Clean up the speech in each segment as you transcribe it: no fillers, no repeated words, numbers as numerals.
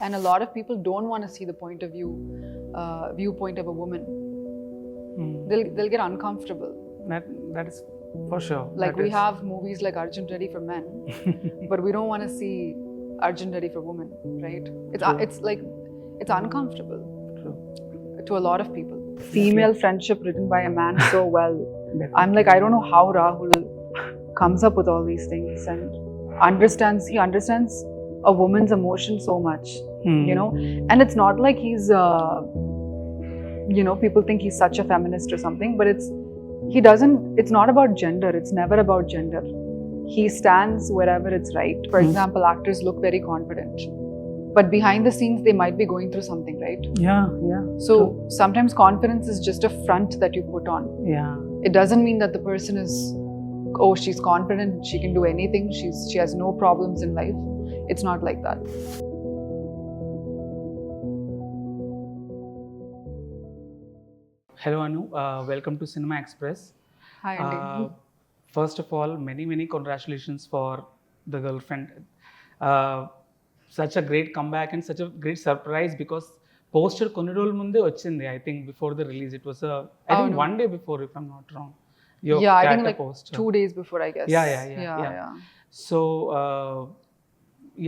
and a lot of people don't want to see the viewpoint of a woman. They'll get uncomfortable. That is for sure. Like we have movies like Arjun Ready for Men, but we don't want to see Arjun Ready for Women, right? It's uncomfortable. True. To a lot of people. Female friendship written by a man so well. I'm like, I don't know how Rahul comes up with all these things and he understands a woman's emotion so much, you know. And it's not like he's people think he's such a feminist or something, but it's not about gender. It's never about gender. He stands wherever it's right. For example, actors look very confident, but behind the scenes they might be going through something, right? Yeah. So sometimes confidence is just a front that you put on. Yeah. It doesn't mean that the person is, oh, she's confident, she can do anything, she has no problems in life. It's not like that. Hello Anu, welcome to Cinema Express. Hi Andy. First of all, many congratulations for the girlfriend. Such a great comeback and such a great surprise, because poster కొన్ని రోజుల ముందే వచ్చింది. I think before the release it was one day before, if I'm not wrong. I think like poster. 2 days before, I guess. Yeah. So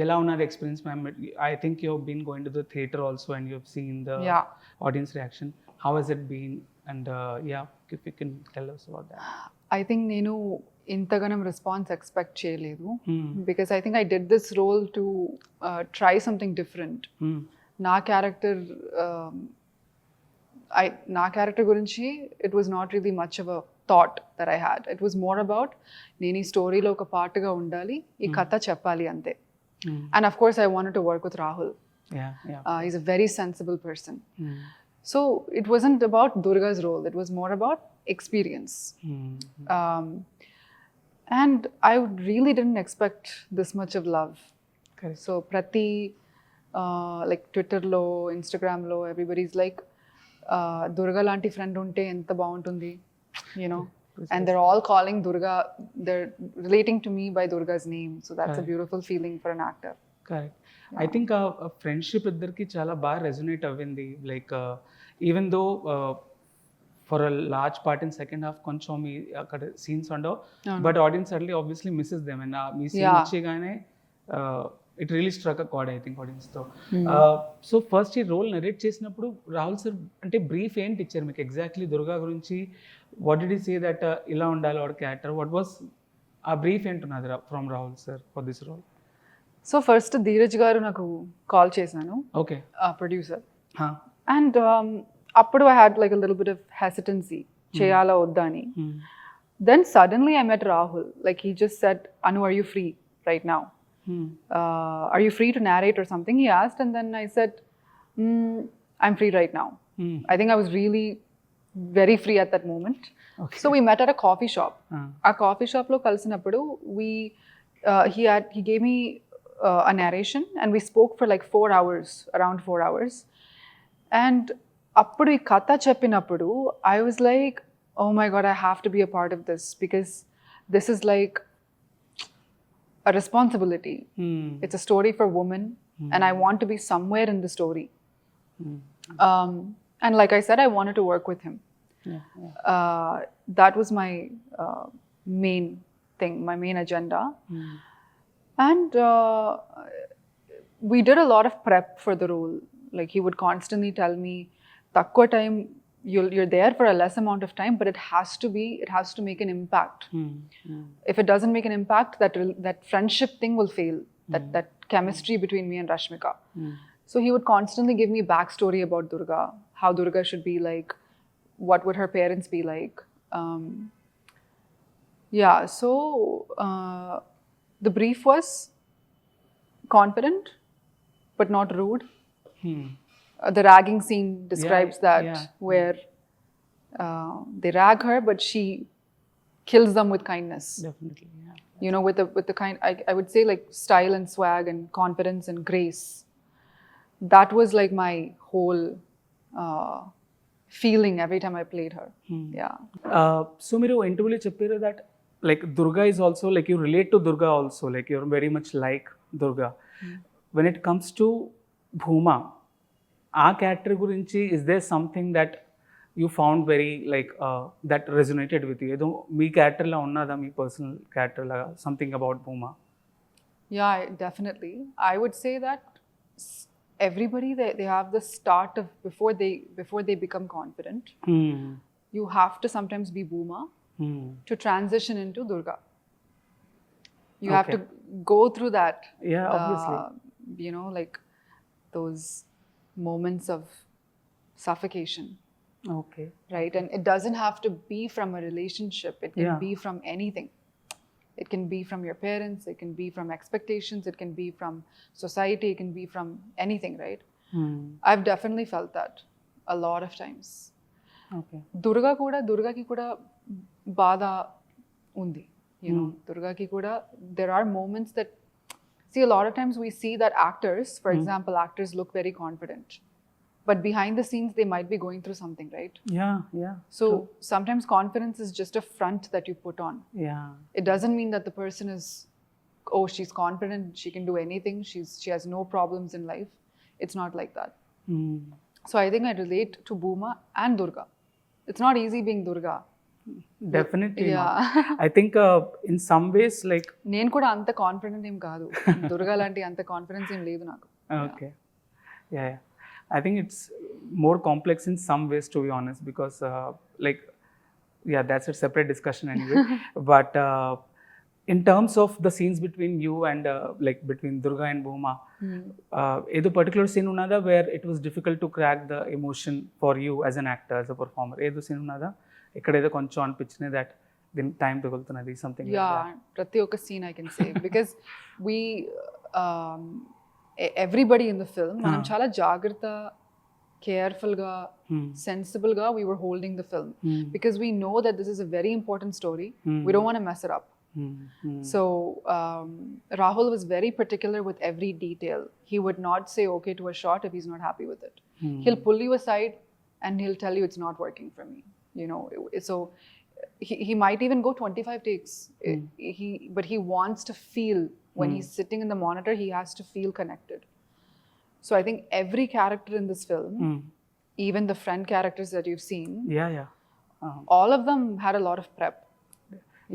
ఎలా ఉన్నారు experience ma'am? I think you've been going to the theater also and you've seen the audience reaction. How has it been? And if you can tell us about that. I think నేను ఇంతగానం response expect చేయలేదు, because I think I did this role to try something different. నా character గురించి it was not really much of a thought that I had. It was more about నేను ఈ స్టోరీలో ఒక పార్ట్గా ఉండాలి, ఈ కథ చెప్పాలి అంతే. And of course I wanted to work with Rahul. He's a very sensible person. So it wasn't about Durga's role, it was more about experience. And I really didn't expect this much of love. Okay. So prati like Twitter lo, Instagram lo, everybody's like Durga lanti friend unte enta baaguntundi, you know. And they're all calling Durga, they're relating to me by Durga's name. So that's a beautiful feeling for an actor. Correct. I think friendship ఇద్దరికి చాలా బాగా resonate అవ్వింది. Like even though for a large part in second half కొంచెం మీ అక్కడ scenes ఉండవు, but audience at least obviously misses them. And మీ scene వచ్చేగానే it really struck a chord, I think, ఆడియన్స్తో. సో ఫస్ట్ ఈ రోల్ నరేట్ చేసినప్పుడు రాహుల్ సార్ అంటే బ్రీఫ్ ఏంటి ఇచ్చారు మీకు ఎగ్జాక్ట్లీ దుర్గా గురించి? What did you say that ఇలా ఉండాలి వాడు character? What was a brief ఏంటున్నది from Rahul sir for this role? So first Dheeraj garu నాకు కాల్ చేశాను, ఓకే, ప్రొడ్యూసర్. అండ్ అప్పుడు I had like a little bit of hesitancy, చేయాలా వద్దా అని. Then suddenly I met Rahul. Like he just said, Anu, are you free right now? Are you free to narrate or something? He asked, and then I said, I'm free right now. I think I was really very free at that moment. Okay. So we met at a coffee shop. Our coffee shop lo kalisinappudu he gave me a narration, and we spoke for like 4 hours, around 4 hours. And appudu ee katha cheppinappudu I was like, oh my god, I have to be a part of this, because this is like a responsibility. It's a story for women, and I want to be somewhere in the story. And like I said, I wanted to work with him. That was my main thing, my main agenda. And we did a lot of prep for the role. Like he would constantly tell me, takko time, you're there for a less amount of time, but it has to make an impact. If it doesn't make an impact, that friendship thing will fail, that chemistry between me and Rashmika. So he would constantly give me backstory about Durga, how Durga should be like, what would her parents be like. So the brief was confident but not rude. The ragging scene describes that, where they rag her, but she kills them with kindness. Definitely, yeah. You know, with the kind, I would say like style and swag and confidence and grace. That was like my whole feeling every time I played her. So మీరు ఇంటర్వ్యూలో చెప్పారు that like Durga is also like you relate to Durga also, like you're very much like Durga. When it comes to Bhuma ఆ character గురించి is there something that you found very like that resonated with you? ఏదో మీ క్యారెక్టర్లా ఉన్నదా, మీ personal character లాగా something about Bhuma? Yeah, definitely. I would say that everybody they have the start of before they become confident. You have to sometimes be Bhuma to transition into Durga. You have to go through that. Yeah, obviously. You know, like those moments of suffocation. Okay. Right? And it doesn't have to be from a relationship. It can be from anything. It can be from your parents, it can be from expectations, it can be from society, it can be from anything, right? I've definitely felt that a lot of times. Okay. Durga ki kuda baada undi. You know, Durga ki kuda, there are moments that, see, a lot of times we see that actors, for example, actors look very confident. But behind the scenes, they might be going through something, right? Yeah. So sometimes confidence is just a front that you put on. Yeah. It doesn't mean that the person is, oh, she's confident, she can do anything, she has no problems in life. It's not like that. So I think I relate to Bhuma and Durga. It's not easy being Durga. Definitely. Yeah. I think in some ways, like, నేను కూడా అంత confident ఏం కాదు. దుర్గా లాంటి అంత confidence ఏం లేదు నాకు. Okay. Yeah. I think it's more complex in some ways, to be honest, because like, yeah, that's a separate discussion anyway. But in terms of the scenes between you and like between Durga and Bhuma, ఏదో particular scene ఉన్నదా where it was difficult to crack the emotion for you as an actor, as a performer? ఏదో scene ఉన్నదా ఇక్కడ ఏదో కొంచెం అనిపించినది that దీనికి time తగులుతున్నది, something? ప్రతి ఒక్క scene I can say because we everybody in the film మనం చాలా జాగ్రత్త, careful గా, sensible గా we were holding the film because we know that this is a very important story. We don't want to mess it up. So Rahul was very particular with every detail. He would not say okay to a shot if he's not happy with it. He'll pull you aside and he'll tell you it's not working for me, you know. So he might even go 25 takes. But he wants to feel when he's sitting in the monitor, he has to feel connected. So I think every character in this film, even the friend characters that you've seen, all of them had a lot of prep.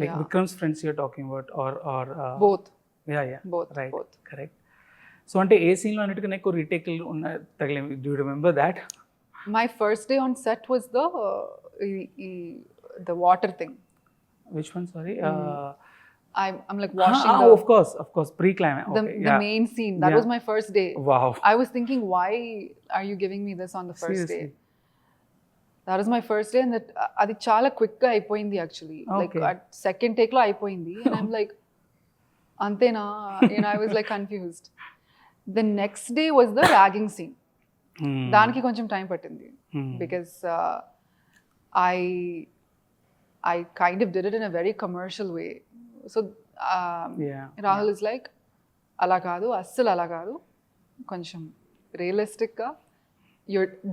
Like Vikram's friends you're talking about, or both. Both. Right. Both. Correct. So ante A scene లో అన్నిటికన్నా ఎక్కువ retake తగిలేమి? Do you remember that? My first day on set was the water thing. Which one? Sorry. I'm like washing of course, pre-climax. The main scene. That was my first day. Wow. I was thinking, why are you giving me this on the first Seriously? day? That was my first day, and that adi chala quick ga ayipoyindi actually. Like at second take lo ayipoyindi, and I'm like, antena? You know, I was like confused. The next day was the ragging scene. Daniki koncham time pattindi because I kind of did it in a very commercial way. So Rahul is like, ala kaadu, assalu ala kaadu, koncham realistic ga.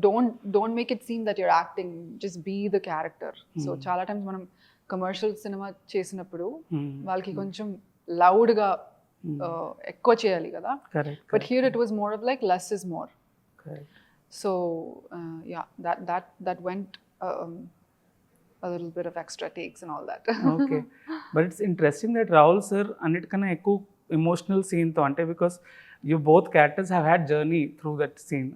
Don't make it seem that you're acting, just be the character. So చాలా times మనం commercial cinema చేసినప్పుడు వాళ్ళకి కొంచెం loud గా ఎక్కువ చేయాలి కదా. But here it was more of like less is more. So that went a little bit of extra takes and all that. Okay. But it's interesting that Rahul sir అన్నిటికన్నా ఎక్కువ emotional scene తో, అంటే because you both characters have had journey through that scene,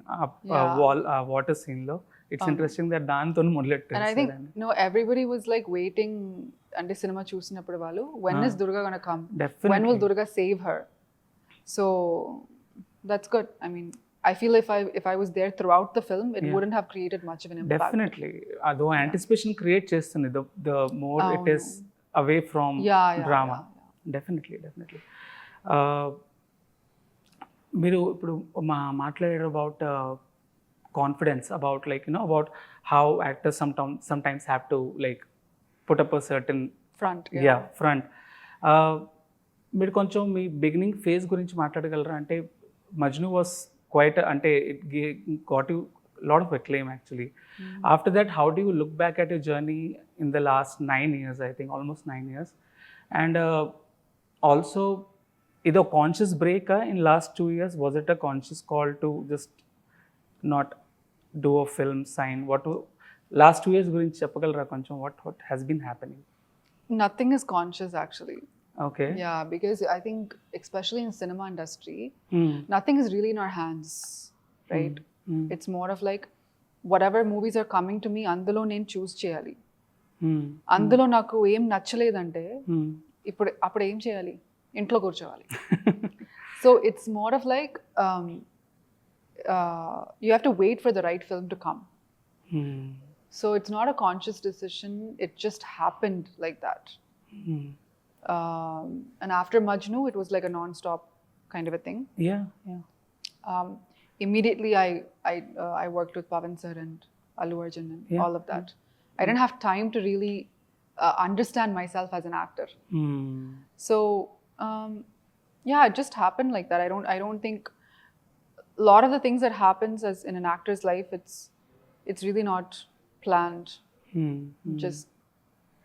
water scene lo. It's interesting that దాంతో మొదలెట్టారు. And I think everybody was like waiting, అంటే cinema చూసినప్పుడు వాళ్ళు, when is Durga gonna come? Definitely. When will Durga save her? So that's good. I mean, I feel if I was there throughout the film, it wouldn't have created much of an impact. Definitely. Although anticipation create చేస్తుంది, the more it is away from drama. Definitely. మీరు ఇప్పుడు మాట్లాడారు about confidence, about like about how actors sometimes have to like put up a certain front. మీరు కొంచెం మీ beginning phase గురించి మాట్లాడగలరా? అంటే Majnu was quite, అంటే it got you lot of acclaim actually. After that, how do you look back at your journey in the last 9 years, I think almost 9 years, and also ఇదో conscious break in last 2 years? Was it a conscious call to just not do a film, sign? What last 2 years గురించి చెప్పగలరా కొంచెం? What has been happening? Nothing is conscious actually. Okay. Yeah, because I think especially in cinema industry, nothing is really in our hands, right? It's more of like whatever movies are coming to me, అందులో నేను చూస్ చేయాలి. అందులో నాకు ఏం నచ్చలేదంటే అప్పుడు ఏం చేయాలి? ఇంట్లో కూర్చోవాలి. So it's more of like you have to wait for the right film to come. So it's not a conscious decision, it just happened like that. And after Majnu, it was like a non-stop kind of a thing. Yeah. Immediately I worked with Pavan sir and Allu Arjun and all of that. I didn't have time to really understand myself as an actor. So yeah, it just happened like that. I don't think a lot of the things that happens as in an actor's life, it's really not planned. Just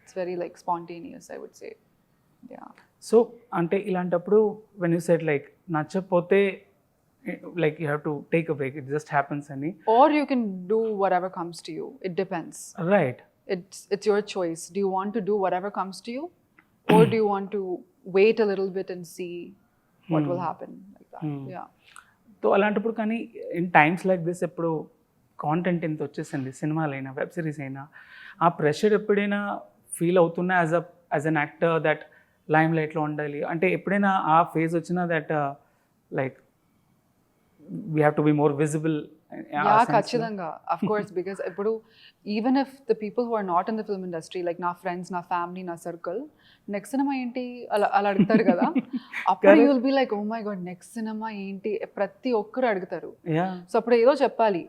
it's very like spontaneous, I would say. Yeah. So ante ilantappudu when you said like nachapothe, like you have to take a break, it just happens ani, or you can do whatever comes to you. It depends. Right. It's your choice. Do you want to do whatever comes to you, or do you want to wait a little bit and see what will happen, like that? Yeah. So అలాంటప్పుడు కానీ in times like this ఎప్పుడు content ఇంత వచ్చేసింది, సినిమాలైనా web series అయినా, ఆ pressure ఎప్పుడైనా feel అవుతున్నా as an actor that lime లైట్లో ఉండాలి అంటే ఎప్పుడైనా ఆ ఫేజ్ వచ్చినా that like we have to be more visible? Yeah, ఖచ్చితంగా, of course, because ఇప్పుడు even if the people who are not in the film industry, like నా ఫ్రెండ్స్, నా ఫ్యామిలీ, నా సర్కిల్, నెక్స్ట్ సినిమా ఏంటి అలా అడుగుతారు కదా, అప్పుడు you will be like, oh my god, next cinema ఏంటి, ప్రతి ఒక్కరు అడుగుతారు. సో అప్పుడు ఏదో చెప్పాలి.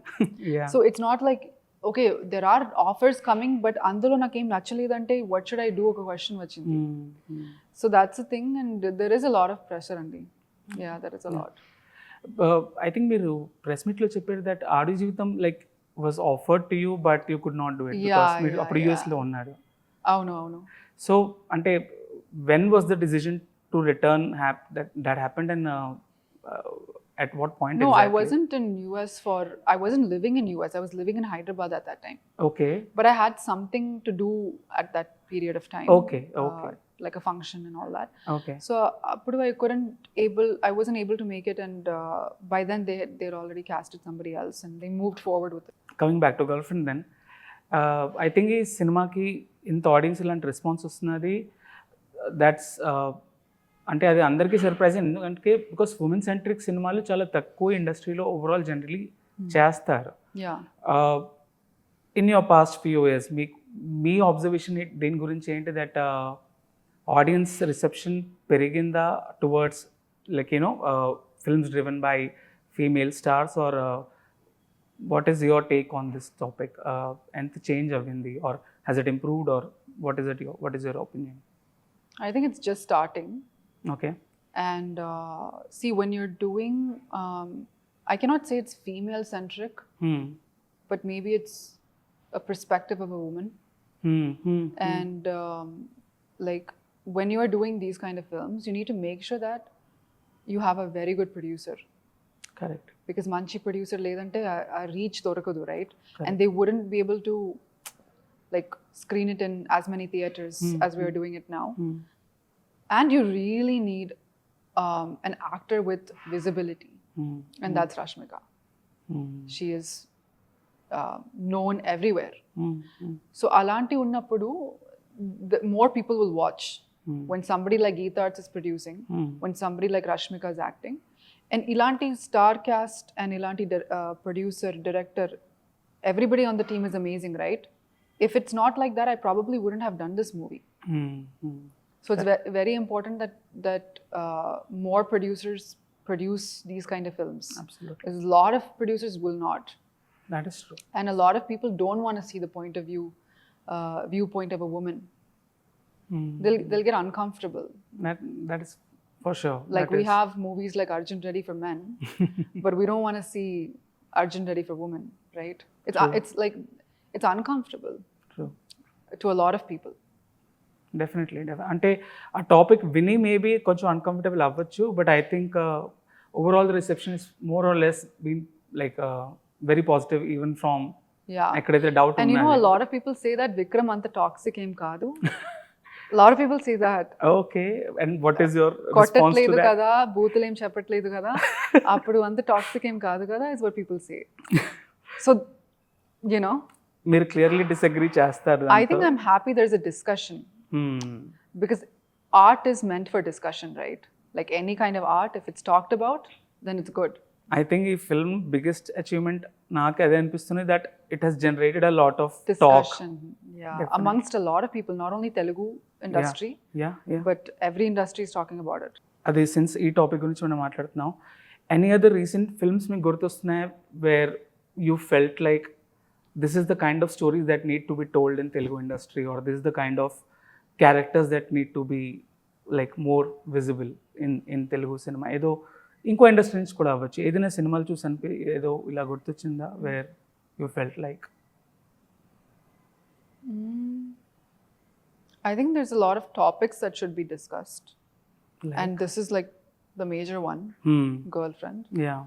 So it's not like okay there are offers coming, but అందులో నాకేం నచ్చలేదంటే వాట్ షుడ్ ఐ డూ, ఒక క్వశ్చన్ వచ్చింది. So that's the thing, and there is a lot of pressure అండి. Yeah, there is a lot. I think మీరు press మీట్లో చెప్పారు that ఆడి జీవితం like was offered to you but you could not do it because మీరు అప్పుడు యూఎస్లో ఉన్నారు. అవును. సో అంటే when was the decision to return that happened and at what point No, exactly? I wasn't living in US. I was living in Hyderabad at that time. Okay. But I had something to do at that period of time. Okay. Like a function and all that. Okay. So I wasn't able to make it, and by then they'd already casted somebody else and they moved forward with it. Coming back to Girlfriend then, I think ఈ సినిమాకి ఇంత audience ఇలాంటి response వస్తున్నది, that's అంటే అది అందరికీ surprise. ఎందుకంటే because women centric సినిమాలు చాలా తక్కువ ఇండస్ట్రీలో ఓవరాల్ జనరలీ చేస్తారు. In your past few years మీ అబ్జర్వేషన్ దీని గురించి ఏంటి, దట్ ఆడియన్స్ రిసెప్షన్ పెరిగిందా towards like you know films driven by female stars, or what is your take on this topic? ఎంత చేంజ్ అవ్వింది, or has it improved, or what is your opinion? I think it's just starting. Okay. And see, when you're doing I cannot say it's female centric, but maybe it's a perspective of a woman. And like when you are doing these kind of films, you need to make sure that you have a very good producer. Correct. Because manchi producer ledante a reach dorukadu, right? Correct. And they wouldn't be able to like screen it in as many theaters as we are doing it now. And you really need an actor with visibility, and that's Rashmika. She is known everywhere. So alanti unnappudu more people will watch when somebody like Geetha Arts is producing, when somebody like Rashmika is acting. And ilanti star cast and ilanti producer, director, everybody on the team is amazing, right? If it's not like that, I probably wouldn't have done this movie. So it's very important that more producers produce these kind of films. Absolutely. Because a lot of producers will not. That is true. And a lot of people don't want to see the viewpoint of a woman. They'll get uncomfortable. That is for sure. Like we have movies like Arjun Ready for Men, but we don't want to see Arjun Ready for Women, right? It's like it's uncomfortable. True. To a lot of people. Definitely అంటే ఆ topic విని maybe కొంచెం uncomfortable అవ్వచ్చు, but I think overall the reception is more or less been like very positive even from ఎక్కడైతే doubt And you know, a lot of people say that Vikram anta toxic em kaadu. A lot of people say that. Okay, and what is your response to కొట్టట్లేదు that? కదా, బూతులు ఏం చెప్పట్లేదు కదా, అప్పుడు అంత toxic ఏం కాదు కదా, is what people say. So you know, మీరు క్లియర్లీ డిసగ్రీ చేస్తారు. I think I'm happy there's a discussion. Because art is meant for discussion, right? Like any kind of art, if it's talked about, then it's good. I think ఈ film biggest achievement నాకు అదే అనిపిస్తుంది, that it has generated a lot of talk. Discussion, yeah, amongst a lot of people, not only Telugu industry, but every industry is talking about it. అది since ఈ topic గురించి మనం మాట్లాడుతున్నాం, any other recent films మీకు గుర్తొస్తున్నాయి where you felt like this is the kind of stories that need to be told in Telugu industry, or this is the kind of characters that need to be like more visible in Telugu cinema? ఏదో ఇంకో industry నుంచి కూడా అవ్వచ్చు, ఏదైనా సినిమాలు చూసి అనిపి ఏదో ఇలా గుర్తొచ్చిందా wear you felt like? I think there's a lot of topics that should be discussed, and this is like the major one, girlfriend. Yeah.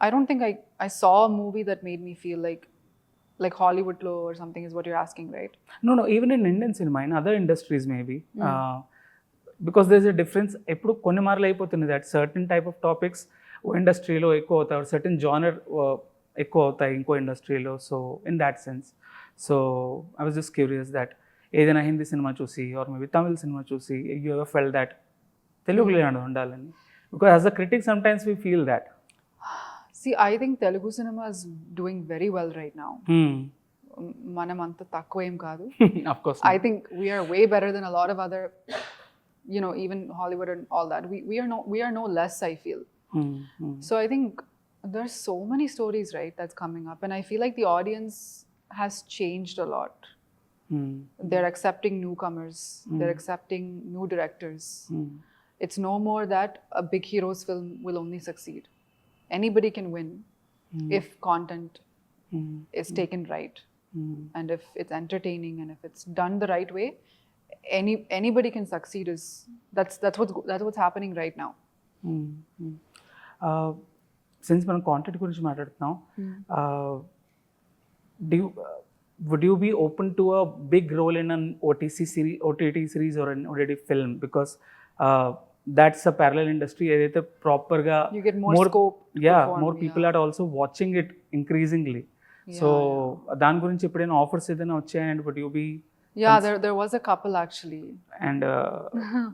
I don't think I saw a movie that made me feel like Hollywood lo or something is what you're asking, right? No, even in Indian cinema, in other industries maybe. Because there's a difference. ఎప్పుడు కొన్ని మార్లు అయిపోతుంది that certain type of topics ఓ ఇండస్ట్రీలో ఎక్కువ అవుతాయి, certain genre ఎక్కువ అవుతాయి ఇంకో ఇండస్ట్రీలో. So in that sense, so I was just curious that ఏదైనా హిందీ సినిమా చూసి ఆర్ మేబీ తమిళ్ సినిమా చూసి యూ ఎవర్ ఫెల్ దట్ తెలుగులో ఉండాలని? Because as a critic sometimes we feel that. See, I think Telugu cinema is doing very well right now. Manam anta takku em kaadu. Of course. I think we are way better than a lot of other, you know, even Hollywood and all that. We are no less, I feel. So I think there's so many stories, right, that's coming up, and I feel like the audience has changed a lot. They're accepting newcomers. They're accepting new directors. It's no more that a big hero's film will only succeed. Anybody can win if content is taken right, and if it's entertaining, and if it's done the right way. Anybody can succeed. That's what's happening right now. Since మనం content గురించి మాట్లాడుతున్నాం, would you be open to a big role in an OTT series or an OTT film? Because that's a parallel industry. ఏదైతే ప్రాపర్గా You get more scope. more people are also watching it increasingly. So దాని గురించి ఎప్పుడైనా offers ఏదైనా వచ్చాయి, and would you be? Yeah, there was a couple actually. And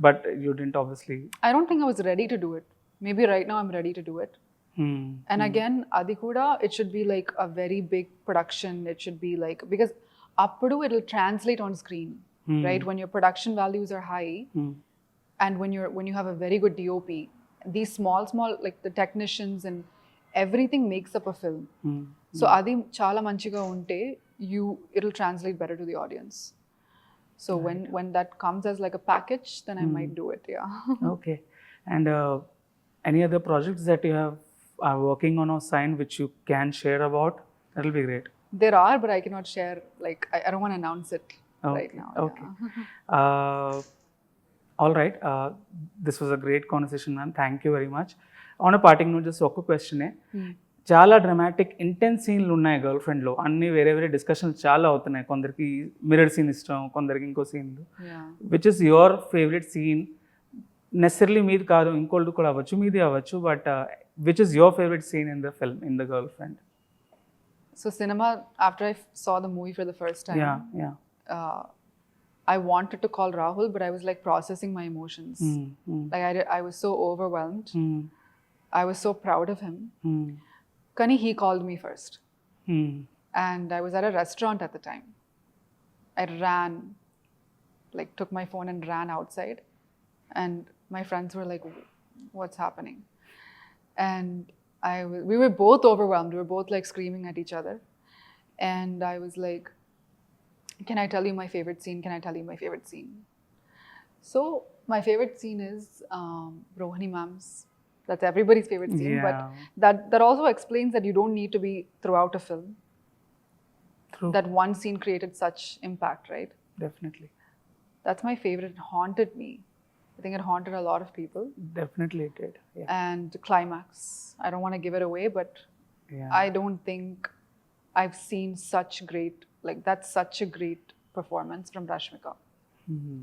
but you didn't obviously. I don't think I was ready to do it. Maybe right now I'm ready to do it. And again, adi kuda, it should be like a very big production. It should be like, because appudu it'll translate on screen, right? When your production values are high, and when you have a very good DOP, these small like the technicians and everything makes up a film. So adi chala manchiga unte, it'll translate better to the audience. So when that comes as like a package, then I might do it. Okay. And any other projects that you are working on or signed which you can share about? That'll be great. There are, but I cannot share. Like I don't want to announce it right now. Okay. All right. This was a great conversation, man. Thank you very much. On a parting note, just one question. చాలా dramatic intense సీన్లు ఉన్నాయి girl ఫ్రెండ్లో, అన్ని వేరే వేరే discussions చాలా అవుతున్నాయి. కొందరికి mirror scene ఇష్టం, కొందరికి ఇంకో సీన్లు. Which is your favourite scene? Necessarily మీది కాదు, ఇంకోళ్ళు కూడా అవ్వచ్చు, మీది అవ్వచ్చు, but which is your favourite scene in the film, in the girl friend? So cinema, after I saw the movie for the first time, I wanted to call Rahul, but I was like processing my emotions. Like I was so overwhelmed. I was so proud of him. Kani, he called me first. And I was at a restaurant at the time. I ran, like took my phone and ran outside. And my friends were like, what's happening? And we were both overwhelmed. We were both like screaming at each other. And I was like, can I tell you my favorite scene? Can I tell you my favorite scene? So my favorite scene is Rohini ma'am's. That's everybody's favorite scene. But that also explains that you don't need to be throughout a film. True. That one scene created such impact, right? Definitely. That's my favorite. It haunted me. I think it haunted a lot of people. Definitely it did. Yeah. And climax. I don't want to give it away, but Yeah. I don't think I've seen such great, like that's such a great performance from Rashmika. Mhm.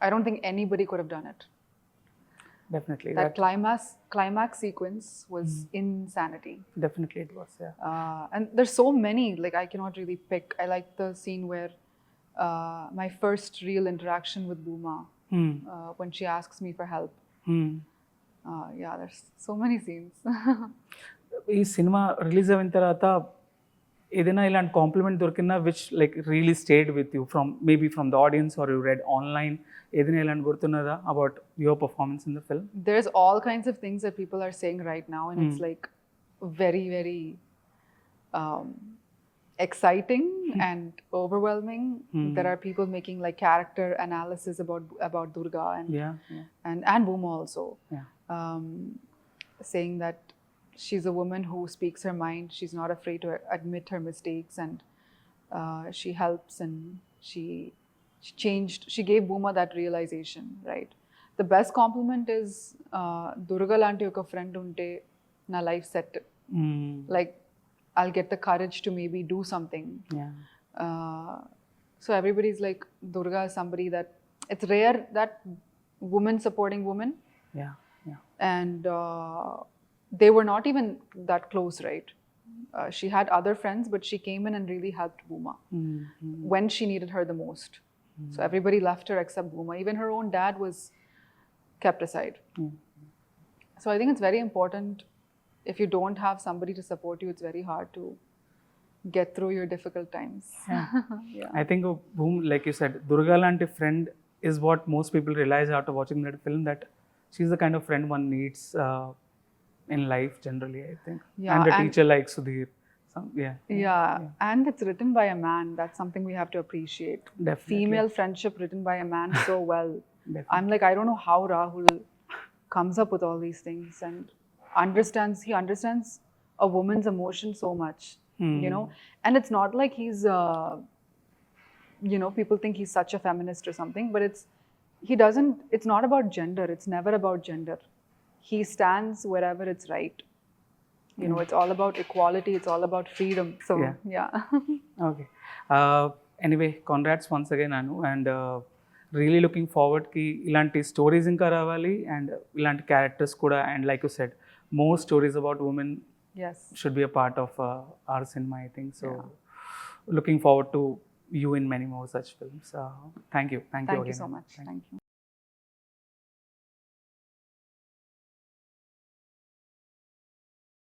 I don't think anybody could have done it. Definitely. That climax sequence was insanity. Definitely it was. Yeah. And there's so many, like I cannot really pick. I like the scene where my first real interaction with Booma, when she asks me for help. Yeah, there's so many scenes. ఈ cinema release అయిన తర్వాత ఏదైనా ఇలాంటి compliment దొరికినా which like really stayed with you from maybe from the audience or you read online ఏదైనా ఇలాంటి గుర్తున్నదా about your performance in the film? There's all kinds of things that people are saying right now, and it's like very, very exciting and overwhelming. There are people making like character analysis about Durga and Booma also, saying that she's a woman who speaks her mind. She's not afraid to admit her mistakes, and she helps, and she changed. She gave Booma that realization, right? The best compliment is Durga lanti oka friend unte na life set. Like I'll get the courage to maybe do something. Yeah. So everybody's like, Durga is somebody that it's rare that woman supporting woman. Yeah. Yeah. And they were not even that close, right? She had other friends, but she came in and really helped Booma when she needed her the most. So everybody left her except Booma. Even her own dad was kept aside. So I think it's very important. If you don't have somebody to support you, it's very hard to get through your difficult times. Yeah. I think boom, like you said, Durga lanti friend is what most people realize after watching that film, that she's the kind of friend one needs in life generally, I think. Yeah, and a teacher like Sudhir. Yeah, and it's written by a man. That's something we have to appreciate. Definitely. Female friendship written by a man so well. Definitely. I'm like, I don't know how Rahul comes up with all these things and he understands a woman's emotion so much, you know. And it's not like he's, people think he's such a feminist or something, but it's not about gender. It's never about gender. He stands wherever it's right. You know, it's all about equality. It's all about freedom. So, yeah. Okay. Anyway, congrats once again, Anu. And really looking forward ki ilanti stories inka ravali, and ilanti characters kuda. And like you said, more stories about women should be a part of our cinema, I think. So, looking forward to you in many more such films. Thank you. Thank you so much. Thank you.